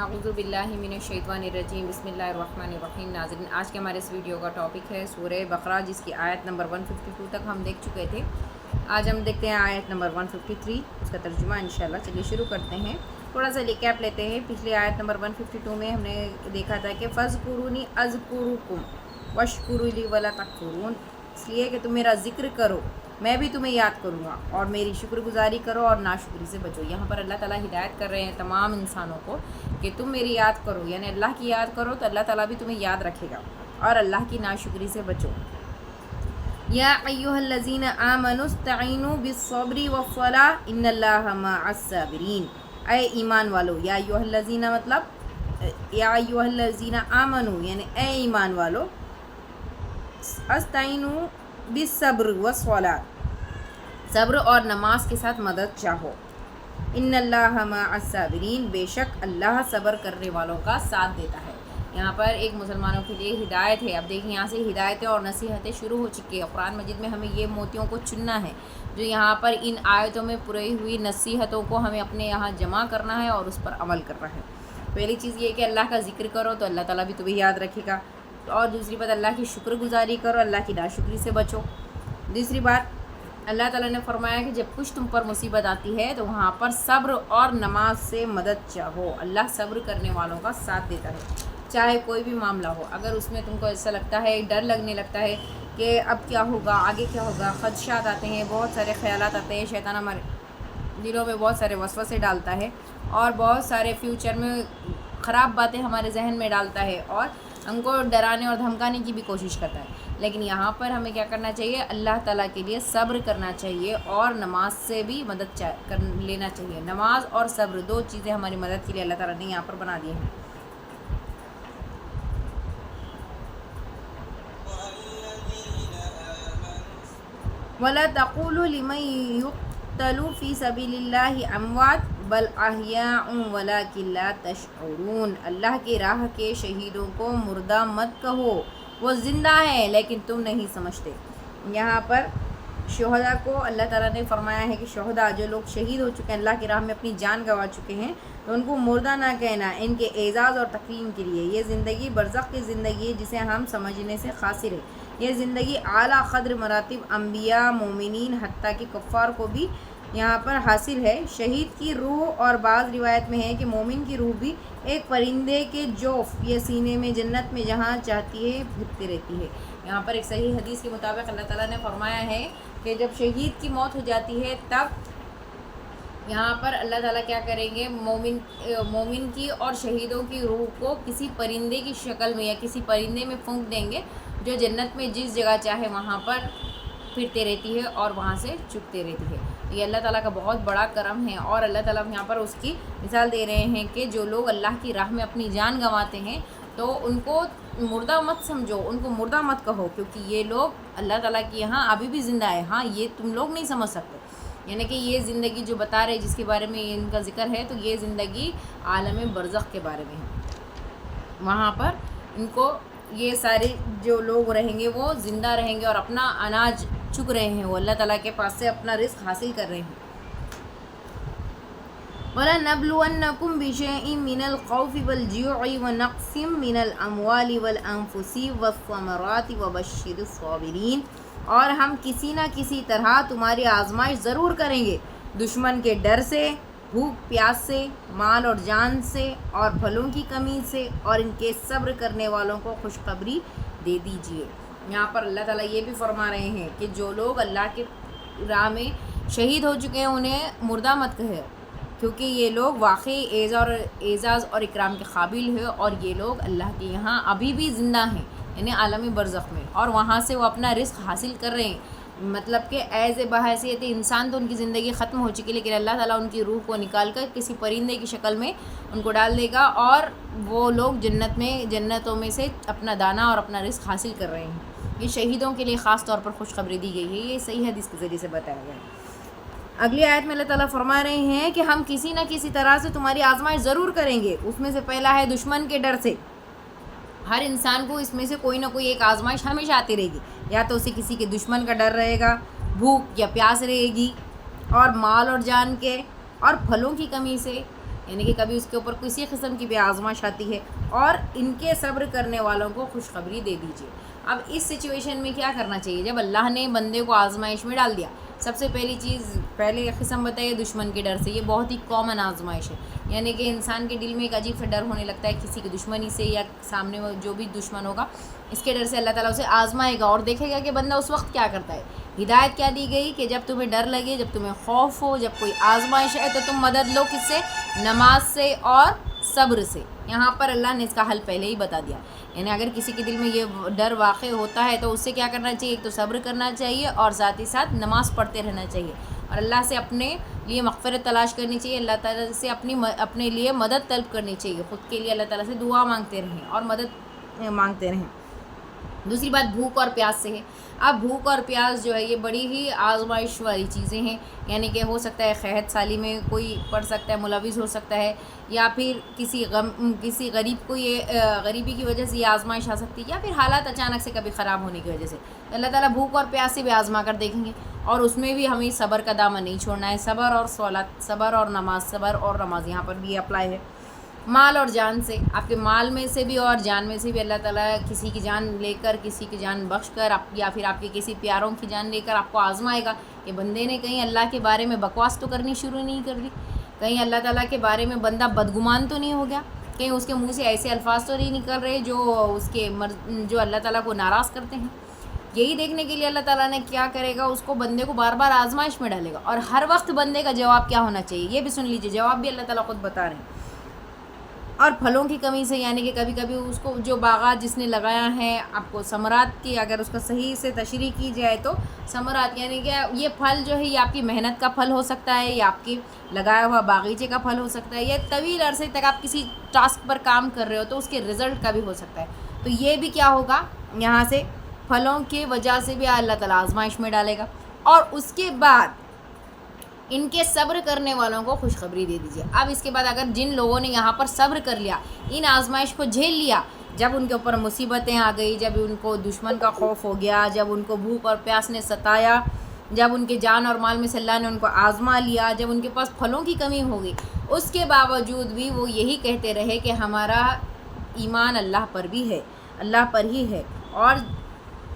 اعوذ باللہ من الشیطان الرجیم بسم اللہ الرحمن الرحیم۔ ناظرین، آج کے ہمارے اس ویڈیو کا ٹاپک ہے سورہ بقرہ، جس کی آیت نمبر 152 تک ہم دیکھ چکے تھے۔ آج ہم دیکھتے ہیں آیت نمبر 153، اس کا ترجمہ انشاءاللہ۔ چلیے شروع کرتے ہیں، تھوڑا سا ریکیپ لیتے ہیں۔ پچھلی آیت نمبر 152 میں ہم نے دیکھا تھا کہ فَاذْكُرُونِی أَذْكُرْكُمْ وَاشْكُرُوا لِی وَلَا تَکْفُرُونَ، اس لیے کہ تم میرا ذکر کرو، میں بھی تمہیں یاد کروں گا، اور میری شکر گزاری کرو اور ناشکری سے بچو۔ یہاں پر اللہ تعالیٰ ہدایت کر رہے ہیں تمام انسانوں کو کہ تم میری یاد کرو، یعنی اللہ کی یاد کرو تو اللہ تعالیٰ بھی تمہیں یاد رکھے گا، اور اللہ کی ناشکری سے بچو۔ یا ایھا الذین آمنوا استعینوا بالصبر والصلاۃ ان اللہ مع الصابرین، اے ایمان والو۔ یا ایھا الذین مطلب یا ایھا الذین آمنوا یعنی اے ایمان والو، استعینوا بالصبر والصلاۃ، صبر اور نماز کے ساتھ مدد چاہو۔ ان اللہ مع الصابرین، بے شک اللہ صبر کرنے والوں کا ساتھ دیتا ہے۔ یہاں پر ایک مسلمانوں کے لیے ہدایت ہے۔ اب دیکھیں، یہاں سے ہدایتیں اور نصیحتیں شروع ہو چکی ہیں۔ قرآن مجید میں ہمیں یہ موتیوں کو چننا ہے، جو یہاں پر ان آیتوں میں پوری ہوئی نصیحتوں کو ہمیں اپنے یہاں جمع کرنا ہے اور اس پر عمل کرنا ہے۔ پہلی چیز یہ کہ اللہ کا ذکر کرو تو اللہ تعالیٰ بھی تمہیں یاد رکھے گا، اور دوسری بات اللہ کی شکر گزاری کرو، اللہ کی ناشکری سے بچو۔ دوسری بات، اللہ تعالیٰ نے فرمایا کہ جب کچھ تم پر مصیبت آتی ہے تو وہاں پر صبر اور نماز سے مدد چاہو۔ اللہ صبر کرنے والوں کا ساتھ دیتا ہے، چاہے کوئی بھی معاملہ ہو۔ اگر اس میں تم کو ایسا لگتا ہے، ڈر لگنے لگتا ہے کہ اب کیا ہوگا، آگے کیا ہوگا، خدشات آتے ہیں، بہت سارے خیالات آتے ہیں، شیطان ہمارے دلوں میں بہت سارے وسوسے ڈالتا ہے، اور بہت سارے فیوچر میں خراب باتیں ہمارے ذہن میں ڈالتا ہے، اور ہم کو ڈرانے اور دھمکانے کی بھی کوشش کرتا ہے۔ لیکن یہاں پر ہمیں کیا کرنا چاہیے؟ اللہ تعالیٰ کے لیے صبر کرنا چاہیے، اور نماز سے بھی مدد لینا چاہیے۔ نماز اور صبر، دو چیزیں ہماری مدد کے لیے اللہ تعالیٰ نے یہاں پر بنا دی ہیں۔ وَلَا تَقُولُوا لِمَن يُقْتَلُ فِي سَبِيلِ اللَّهِ أَمْوَاتٌ بَلْ أَحْيَاءٌ وَلَٰكِن لَّا تَشْعُرُونَ، اللہ کی راہ کے شہیدوں کو مردہ مت کہو، وہ زندہ ہیں لیکن تم نہیں سمجھتے۔ یہاں پر شہداء کو اللہ تعالیٰ نے فرمایا ہے کہ شہداء، جو لوگ شہید ہو چکے ہیں، اللہ کی راہ میں اپنی جان گنوا چکے ہیں، تو ان کو مردہ نہ کہنا، ان کے اعزاز اور تکریم کے لیے۔ یہ زندگی برزخ کی زندگی ہے، جسے ہم سمجھنے سے قاصر ہے۔ یہ زندگی اعلیٰ قدر مراتب انبیاء، مومنین، حتیٰ کہ کفار کو بھی یہاں پر حاصل ہے۔ شہید کی روح، اور بعض روایت میں ہے کہ مومن کی روح بھی ایک پرندے کے جوف یا سینے میں جنت میں جہاں چاہتی ہے پھرتی رہتی ہے۔ یہاں پر ایک صحیح حدیث کے مطابق اللہ تعالیٰ نے فرمایا ہے کہ جب شہید کی موت ہو جاتی ہے، تب یہاں پر اللہ تعالیٰ کیا کریں گے؟ مومن کی اور شہیدوں کی روح کو کسی پرندے کی شکل میں یا کسی پرندے میں پھونک دیں گے، جو جنت میں جس جگہ چاہے وہاں پر پھرتے رہتی ہے اور وہاں سے چگتے رہتی ہے۔ یہ اللہ تعالیٰ کا بہت بڑا کرم ہے، اور اللہ تعالیٰ یہاں پر اس کی مثال دے رہے ہیں کہ جو لوگ اللہ کی راہ میں اپنی جان گنواتے ہیں تو ان کو مردہ مت سمجھو، ان کو مردہ مت کہو، کیونکہ یہ لوگ اللہ تعالیٰ کی یہاں ابھی بھی زندہ ہے۔ ہاں، یہ تم لوگ نہیں سمجھ سکتے، یعنی کہ یہ زندگی جو بتا رہے، جس کے بارے میں ان کا ذکر ہے، تو یہ زندگی عالم برزخ کے بارے میں ہے۔ وہاں پر ان کو یہ سارے جو لوگ رہیں گے وہ زندہ رہیں گے، اور اپنا اناج چگ رہے ہیں، وہ اللہ تعالیٰ کے پاس سے اپنا رزق حاصل کر رہے ہیں۔ وَلَنَبْلُوَنَّكُمْ بِشَيْءٍ مِّنَ الْخَوْفِ وَالْجُوعِ وَنَقْصٍ مِّنَ الْأَمْوَالِ وَالْأَنفُسِ وَالثَّمَرَاتِ وَبَشِّرِ الصَّابِرِينَ، اور ہم کسی نہ کسی طرح تمہاری آزمائش ضرور کریں گے، دشمن کے ڈر سے، بھوک پیاس سے، مال اور جان سے، اور پھلوں کی کمی سے، اور ان کے صبر کرنے والوں کو خوشخبری دے دیجیے۔ یہاں پر اللہ تعالیٰ یہ بھی فرما رہے ہیں کہ جو لوگ اللہ کے راہ میں شہید ہو چکے ہیں، انہیں مردہ مت کہے، کیونکہ یہ لوگ واقعی اعزاز اور اکرام کے قابل ہے، اور یہ لوگ اللہ کے یہاں ابھی بھی زندہ ہیں، یعنی عالم برزخ میں، اور وہاں سے وہ اپنا رزق حاصل کر رہے ہیں۔ مطلب کہ ایز بحیثیت انسان تو ان کی زندگی ختم ہو چکی، لیکن اللہ تعالیٰ ان کی روح کو نکال کر کسی پرندے کی شکل میں ان کو ڈال دے گا، اور وہ لوگ جنتوں میں سے اپنا دانہ اور اپنا رزق حاصل کر رہے ہیں۔ یہ شہیدوں کے لیے خاص طور پر خوشخبری دی گئی ہے، یہ صحیح حدیث کے ذریعے سے بتایا گیا ہے۔ اگلی آیت میں اللہ تعالیٰ فرما رہے ہیں کہ ہم کسی نہ کسی طرح سے تمہاری آزمائش ضرور کریں گے۔ اس میں سے پہلا ہے دشمن کے ڈر سے۔ ہر انسان کو اس میں سے کوئی نہ کوئی ایک آزمائش ہمیشہ آتی رہے گی، یا تو اسے کسی کے دشمن کا ڈر رہے گا، بھوک یا پیاس رہے گی، اور مال اور جان کے اور پھلوں کی کمی سے، یعنی کہ کبھی اس کے اوپر کسی قسم کی بھی آزمائش آتی ہے، اور ان کے صبر کرنے والوں کو خوشخبری دے دیجیے۔ اب اس سچویشن میں کیا کرنا چاہیے؟ جب اللہ نے بندے کو آزمائش میں ڈال دیا، سب سے پہلی چیز، پہلے قسم بتائیے دشمن کے ڈر سے۔ یہ بہت ہی کامن آزمائش ہے، یعنی کہ انسان کے دل میں ایک عجیب سا ڈر ہونے لگتا ہے کسی کی دشمنی سے، یا سامنے جو بھی دشمن ہوگا اس کے ڈر سے اللہ تعالیٰ اسے آزمائے گا اور دیکھے گا کہ بندہ اس وقت کیا کرتا ہے۔ ہدایت کیا دی گئی کہ جب تمہیں ڈر لگے، جب تمہیں خوف ہو، جب کوئی آزمائش ہے، تو تم مدد لو کس سے؟ نماز سے اور صبر سے۔ یہاں پر اللہ نے اس کا حل پہلے ہی بتا دیا، یعنی اگر کسی کے دل میں یہ ڈر واقع ہوتا ہے تو اس سے کیا کرنا چاہیے؟ ایک تو صبر کرنا چاہیے، اور ساتھ ہی ساتھ نماز پڑھتے رہنا چاہیے، اور اللہ سے اپنے لیے مغفرت تلاش کرنی چاہیے، اللہ تعالیٰ سے اپنے لیے مدد طلب کرنی چاہیے، خود کے لیے اللہ تعالیٰ سے دعا مانگتے رہیں اور مدد مانگتے رہیں۔ دوسری بات بھوک اور پیاس سے ہے۔ اب بھوک اور پیاس جو ہے یہ بڑی ہی آزمائش والی چیزیں ہیں، یعنی کہ ہو سکتا ہے قحط سالی میں کوئی پڑ سکتا ہے، ملوث ہو سکتا ہے، یا پھر کسی غریب کو یہ غریبی کی وجہ سے یہ آزمائش آ سکتی ہے، یا پھر حالات اچانک سے کبھی خراب ہونے کی وجہ سے اللہ تعالیٰ بھوک اور پیاس سے بھی آزما کر دیکھیں گے، اور اس میں بھی ہمیں صبر کا دامن نہیں چھوڑنا ہے۔ صبر اور صلات، صبر اور نماز یہاں پر بھی اپلائی ہے۔ مال اور جان سے، آپ کے مال میں سے بھی اور جان میں سے بھی اللہ تعالیٰ کسی کی جان لے کر، کسی کی جان بخش کر، یا پھر آپ کے کسی پیاروں کی جان لے کر آپ کو آزمائے گا کہ بندے نے کہیں اللہ کے بارے میں بکواس تو کرنی شروع نہیں کر دی، کہیں اللہ تعالیٰ کے بارے میں بندہ بدگمان تو نہیں ہو گیا، کہیں اس کے منہ سے ایسے الفاظ تو نہیں نکل رہے جو اللہ تعالیٰ کو ناراض کرتے ہیں۔ یہی دیکھنے کے لیے اللہ تعالیٰ نے کیا کرے گا، اس کو بندے کو بار بار آزمائش میں ڈالے گا، اور ہر وقت بندے کا جواب کیا ہونا چاہیے یہ بھی سن لیجیے، جواب بھی اللہ تعالیٰ خود بتا رہے ہیں۔ اور پھلوں کی کمی سے، یعنی کہ کبھی کبھی اس کو جو باغات جس نے لگایا ہے، آپ کو ثمرات کی اگر اس کا صحیح سے تشریح کی جائے تو ثمرات یعنی کہ یہ پھل جو ہے یہ آپ کی محنت کا پھل ہو سکتا ہے، یا آپ کی لگایا ہوا باغیچے کا پھل ہو سکتا ہے، یا طویل عرصے تک آپ کسی ٹاسک پر کام کر رہے ہو تو اس کے رزلٹ کا بھی ہو سکتا ہے، تو یہ بھی کیا ہوگا، یہاں سے پھلوں کی وجہ سے بھی اللہ تعالیٰ آزمائش میں ڈالے گا۔ اور اس کے بعد ان کے صبر کرنے والوں کو خوشخبری دے دیجیے۔ اب اس کے بعد اگر جن لوگوں نے یہاں پر صبر کر لیا، ان آزمائش کو جھیل لیا، جب ان کے اوپر مصیبتیں آ گئی، جب ان کو دشمن کا خوف ہو گیا، جب ان کو بھوک اور پیاس نے ستایا، جب ان کے جان اور مال میں سے اللہ نے ان کو آزما لیا، جب ان کے پاس پھلوں کی کمی ہو گئی، اس کے باوجود بھی وہ یہی کہتے رہے کہ ہمارا ایمان اللہ پر بھی ہے، اللہ پر ہی ہے، اور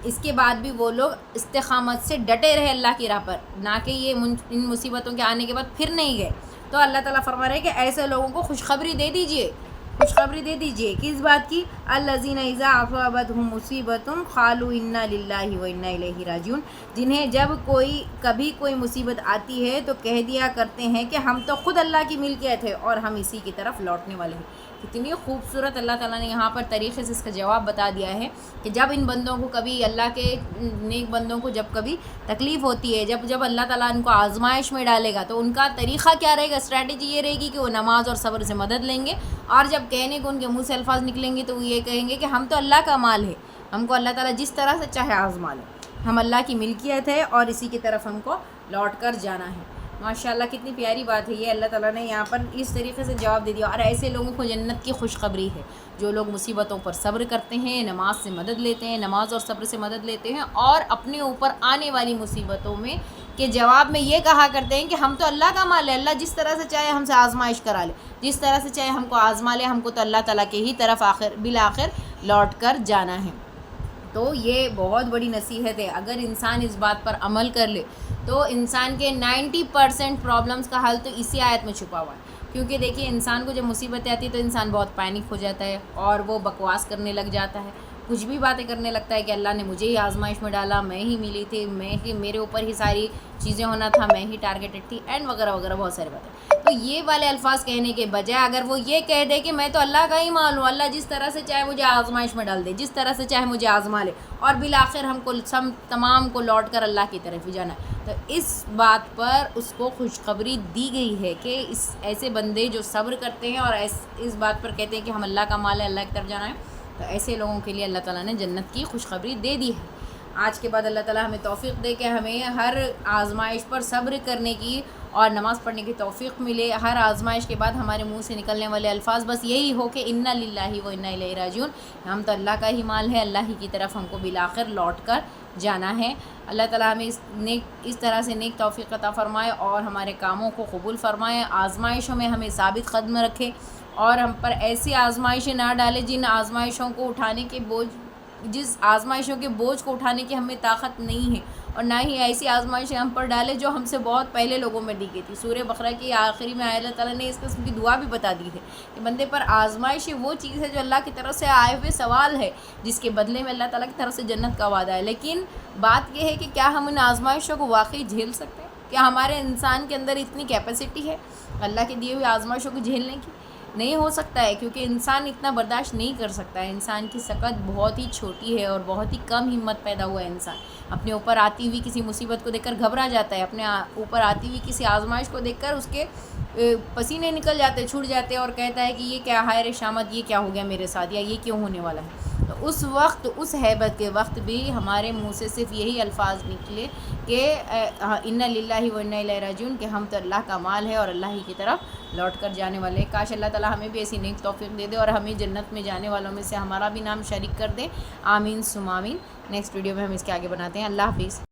اس کے بعد بھی وہ لوگ استقامت سے ڈٹے رہے اللہ کی راہ پر، نہ کہ یہ ان مصیبتوں کے آنے کے بعد پھر نہیں گئے، تو اللہ تعالیٰ فرما رہے ہیں کہ ایسے لوگوں کو خوشخبری دے دیجئے، خوشخبری دے دیجئے کس بات کی؟ الذین اذا اصابتهم مصیبۃ قالوا انا للہ وانا الیہ راجعون، جنہیں جب کبھی کوئی مصیبت آتی ہے تو کہہ دیا کرتے ہیں کہ ہم تو خود اللہ کی ملکیت ہے اور ہم اسی کی طرف لوٹنے والے ہیں۔ کتنی خوبصورت اللہ تعالیٰ نے یہاں پر طریقے سے اس کا جواب بتا دیا ہے کہ جب ان بندوں کو کبھی، اللہ کے نیک بندوں کو جب کبھی تکلیف ہوتی ہے، جب اللہ تعالیٰ ان کو آزمائش میں ڈالے گا تو ان کا طریقہ کیا رہے گا، اسٹریٹجی یہ رہے گی کہ وہ نماز اور صبر سے مدد لیں گے، اور جب کہنے کو ان کے منہ سے الفاظ نکلیں گے تو وہ یہ کہیں گے کہ ہم تو اللہ کا مال ہے، ہم کو اللہ تعالیٰ جس طرح سے چاہے آزما لے، ہم اللہ کی ملکیت ہے اور اسی کی طرف ہم کو لوٹ کر جانا ہے۔ ماشاءاللہ کتنی پیاری بات ہے یہ، اللہ تعالیٰ نے یہاں پر اس طریقے سے جواب دے دیا، اور ایسے لوگوں کو جنت کی خوشخبری ہے جو لوگ مصیبتوں پر صبر کرتے ہیں، نماز سے مدد لیتے ہیں، نماز اور صبر سے مدد لیتے ہیں، اور اپنے اوپر آنے والی مصیبتوں میں کے جواب میں یہ کہا کرتے ہیں کہ ہم تو اللہ کا مال ہے، اللہ جس طرح سے چاہے ہم سے آزمائش کرا لے، جس طرح سے چاہے ہم کو آزما لے، ہم کو تو اللہ تعالیٰ کے ہی طرف بالآخر لوٹ کر جانا ہے۔ تو یہ بہت بڑی نصیحت ہے، اگر انسان اس بات پر عمل کر لے تو انسان کے 90% پرابلمس کا حل تو اسی آیت میں چھپا ہوا ہے، کیونکہ دیکھیے انسان کو جب مصیبتیں آتی ہے تو انسان بہت پینک ہو جاتا ہے، اور وہ بکواس کرنے لگ جاتا ہے، کچھ بھی باتیں کرنے لگتا ہے کہ اللہ نے مجھے ہی آزمائش میں ڈالا، میں ہی ملی تھی، میرے اوپر ہی ساری چیزیں ہونا تھا، میں ہی ٹارگیٹڈ تھی، اینڈ وغیرہ وغیرہ بہت ساری باتیں۔ تو یہ والے الفاظ کہنے کے بجائے اگر وہ یہ کہہ دے کہ میں تو اللہ کا ہی مال ہوں، اللہ جس طرح سے چاہے مجھے آزمائش میں ڈال دے، جس طرح سے چاہے مجھے آزما لے، اور بالآخر ہم کو تمام کو لوٹ کر اللہ کی طرف ہی جانا ہے، تو اس بات پر اس کو خوشخبری دی گئی ہے کہ ایسے بندے جو صبر کرتے ہیں اور اس بات پر کہتے ہیں کہ ہم اللہ کا مال ہے، اللہ کی طرف جانا ہے، تو ایسے لوگوں کے لیے اللہ تعالیٰ نے جنت کی خوشخبری دے دی ہے۔ آج کے بعد اللہ تعالیٰ ہمیں توفیق دے کہ ہمیں ہر آزمائش پر صبر کرنے کی اور نماز پڑھنے کی توفیق ملے. ہر آزمائش کے بعد ہمارے منہ سے نکلنے والے الفاظ بس یہی ہو کہ انا للہ و انا الیہ راجعون. ہم تو اللہ کا ہی مال ہے, اللہ ہی کی طرف ہم کو بالآخر لوٹ کر جانا ہے. اللہ تعالیٰ ہمیں اس طرح سے نیک توفیق عطا فرمائے اور ہمارے کاموں کو قبول فرمائے. آزمائشوں میں ہمیں ثابت قدم رکھے اور ہم پر ایسی آزمائشیں نہ ڈالے جن آزمائشوں کو اٹھانے کے جس آزمائشوں کے بوجھ کو اٹھانے کی ہمیں طاقت نہیں ہے, اور نہ ہی ایسی آزمائشیں ہم پر ڈالے جو ہم سے بہت پہلے لوگوں میں دی گئی تھی. سورہ بقرہ کی آخری میں اللہ تعالیٰ نے اس قسم کی دعا بھی بتا دی ہے کہ بندے پر آزمائش وہ چیز ہے جو اللہ کی طرف سے آئے ہوئے سوال ہے, جس کے بدلے میں اللہ تعالیٰ کی طرف سے جنت کا وعدہ ہے. لیکن بات یہ ہے کہ کیا ہم ان آزمائشوں کو واقعی جھیل سکتے ہیں؟ کیا ہمارے انسان کے اندر اتنی کیپیسٹی ہے اللہ کے دیے ہوئے آزمائشوں کو جھیلنے کی؟ نہیں ہو سکتا ہے, کیونکہ انسان اتنا برداشت نہیں کر سکتا ہے. انسان کی سکت بہت ہی چھوٹی ہے اور بہت ہی کم ہمت پیدا ہوا ہے. انسان اپنے اوپر آتی ہوئی کسی مصیبت کو دیکھ کر گھبرا جاتا ہے, اپنے اوپر آتی ہوئی کسی آزمائش کو دیکھ کر اس کے پسینے نکل جاتے, چھوٹ جاتے, اور کہتا ہے کہ یہ کیا ہائے شامت, یہ کیا ہو گیا میرے ساتھ, یا یہ کیوں ہونے والا ہے. تو اس وقت, اس ہیبت کے وقت بھی ہمارے منہ سے صرف یہی الفاظ نکلے کہ انا للہ و انا الیہ راجعون, کہ ہم تو اللہ کا مال ہے اور اللہ ہی کی طرف لوٹ کر جانے والے. کاش اللہ تعالیٰ ہمیں بھی ایسی نیک توفیق دے دے اور ہمیں جنت میں جانے والوں میں سے ہمارا بھی نام شریک کر دے. آمین ثم آمین. نیکسٹ ویڈیو میں ہم اس کے آگے بناتے ہیں. اللہ حافظ.